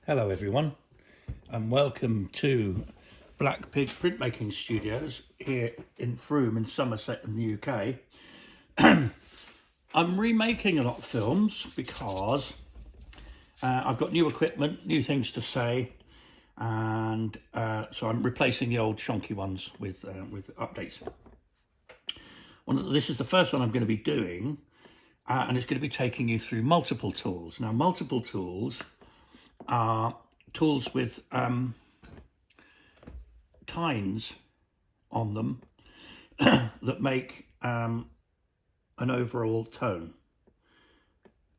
Hello everyone and welcome to Black Pig Printmaking Studios here in Frome in Somerset in the UK. I'm remaking a lot of films because I've got new equipment, new things to say, and so I'm replacing the old shonky ones with updates. This is the first one I'm going to be doing, and it's going to be taking you through multiple tools. Now, multiple tools are tools with tines on them that make an overall tone.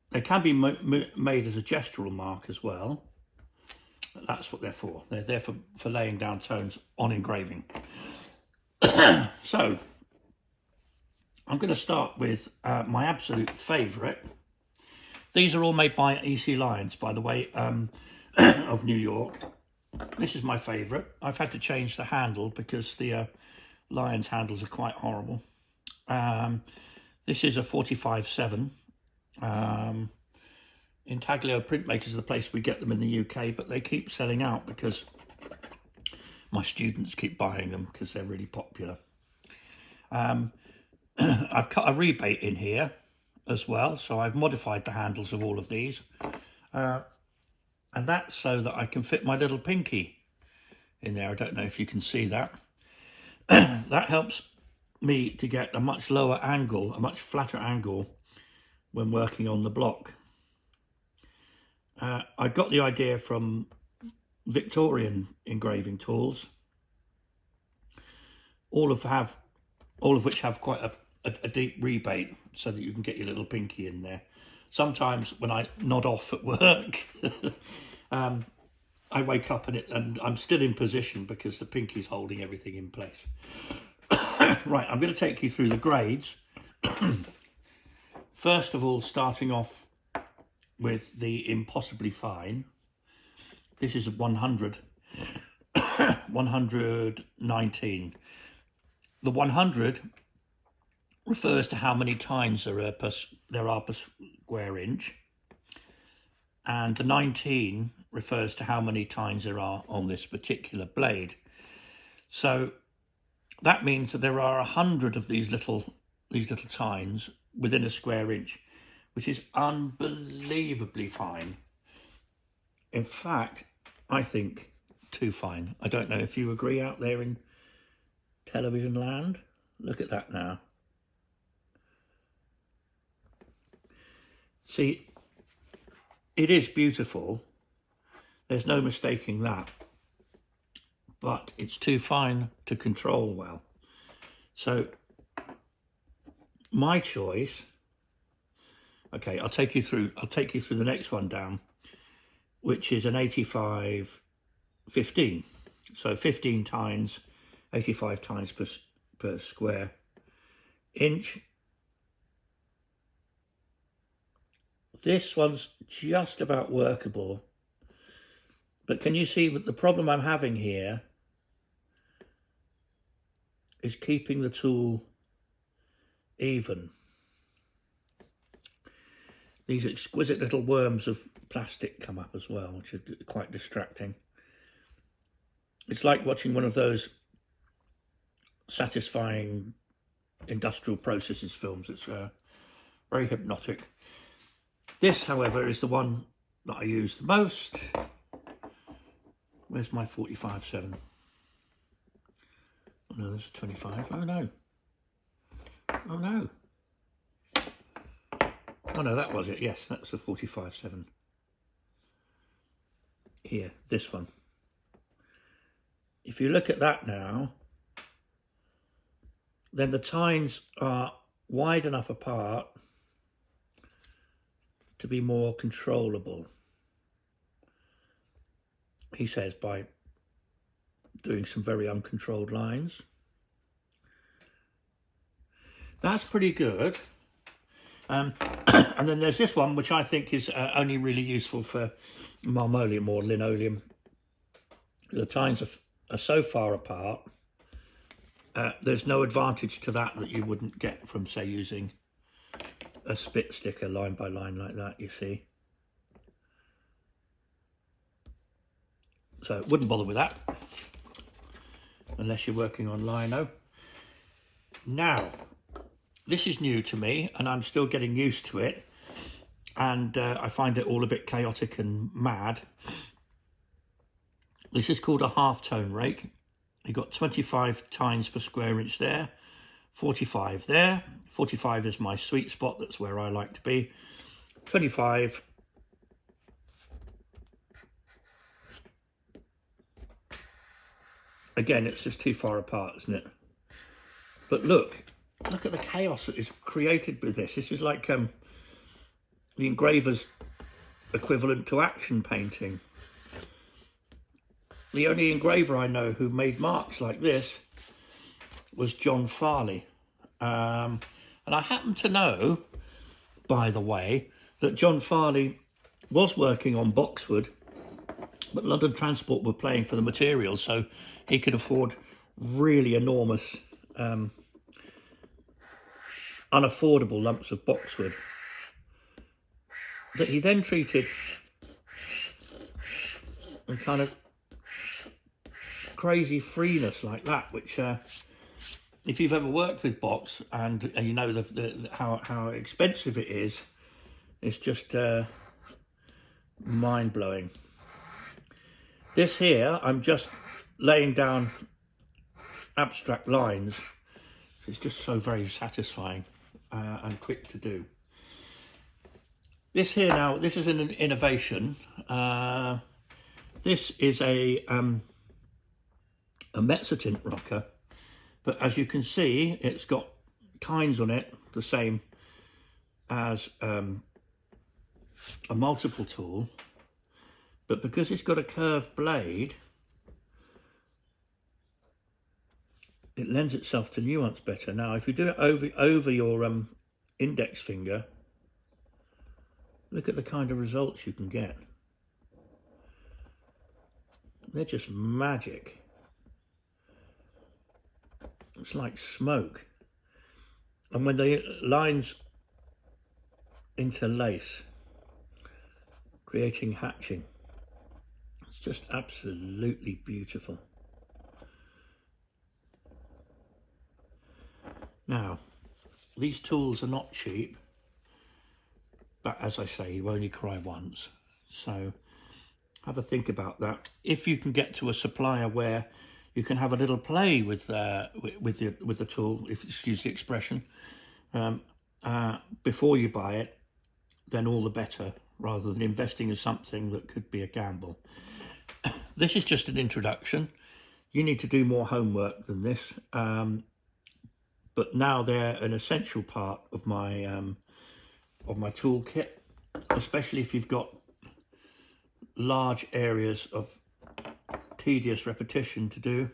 They can be made as a gestural mark as well. But that's what they're for. They're there for laying down tones on engraving. So I'm going to start with my absolute favourite. These are all made by EC Lions, by the way, of New York. This is my favourite. I've had to change the handle because the Lions handles are quite horrible. This is a 45/7. Intaglio Printmakers is the place we get them in the UK, but they keep selling out because my students keep buying them because they're really popular. I've cut a rebate in here as well, so I've modified the handles of all of these, and that's so that I can fit my little pinky in there. I don't know if you can see that. That helps me to get a much lower angle, a much flatter angle when working on the block. I got the idea from Victorian engraving tools, all of which have quite a deep rebate so that you can get your little pinky in there. Sometimes when I nod off at work, I wake up and I'm still in position because the pinky's holding everything in place. Right, I'm going to take you through the grades. First of all, starting off with the Impossibly Fine. This is a 119. The 100 refers to how many tines there are per square inch, and the 19 refers to how many tines there are on this particular blade. So that means that there are 100 of these little tines within a square inch, which is unbelievably fine. In fact, I think too fine. I don't know if you agree out there in television land. Look at that now. See, it is beautiful. There's no mistaking that. But it's too fine to control well. So my choice, okay, I'll take you through the next one down, which is an 85/15. So 15 tines, 85 tines per square inch. This one's just about workable, but can you see that the problem I'm having here is keeping the tool even. These exquisite little worms of plastic come up as well, which are quite distracting. It's like watching one of those satisfying industrial processes films. It's very hypnotic. This, however, is the one that I use the most. Where's my 45/7? Oh no, there's a 25. Oh no. Oh no. Oh no, that was it. Yes, that's the 45/7. Here, this one. If you look at that now, then the tines are wide enough apart to be more controllable, he says, by doing some very uncontrolled lines. That's pretty good. And then there's this one, which I think is only really useful for marmoleum or linoleum. The tines are so far apart, there's no advantage to that you wouldn't get from, say, using a spit sticker line by line like that, you see. So wouldn't bother with that unless you're working on lino. Now, this is new to me and I'm still getting used to it, and I find it all a bit chaotic and mad. This is called a half-tone rake. You've got 25 tines per square inch there, 45 there. 45 is my sweet spot, that's where I like to be. 25. Again, it's just too far apart, isn't it? But look at the chaos that is created with this. This is like the engraver's equivalent to action painting. The only engraver I know who made marks like this was John Farley. And I happen to know, by the way, that John Farley was working on boxwood, but London Transport were paying for the materials, so he could afford really enormous, unaffordable lumps of boxwood that he then treated and kind of crazy freeness like that, which if you've ever worked with box and you know how expensive it is, it's just mind-blowing. This here, I'm just laying down abstract lines. It's just so very satisfying and quick to do. This here now, this is an innovation. This is a Metatint rocker, but as you can see, it's got tines on it, the same as a multiple tool, but because it's got a curved blade, it lends itself to nuance better. Now, if you do it over your index finger, look at the kind of results you can get. They're just magic. It's like smoke. And when the lines interlace, creating hatching, it's just absolutely beautiful. Now, these tools are not cheap, but as I say, you only cry once. So have a think about that. If you can get to a supplier where you can have a little play with the tool, if excuse the expression, before you buy it, then all the better, rather than investing in something that could be a gamble. This is just an introduction. You need to do more homework than this, but now they're an essential part of my toolkit, especially if you've got large areas of tedious repetition to do.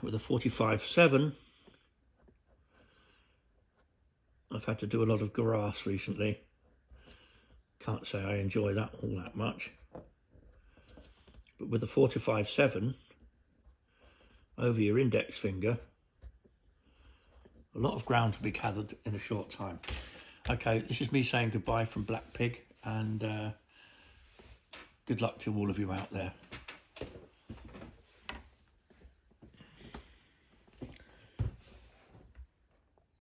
With a 45/7, I've had to do a lot of grass recently. Can't say I enjoy that all that much. But with a 45/7 over your index finger, a lot of ground to be gathered in a short time. Okay, this is me saying goodbye from Black Pig, and good luck to all of you out there.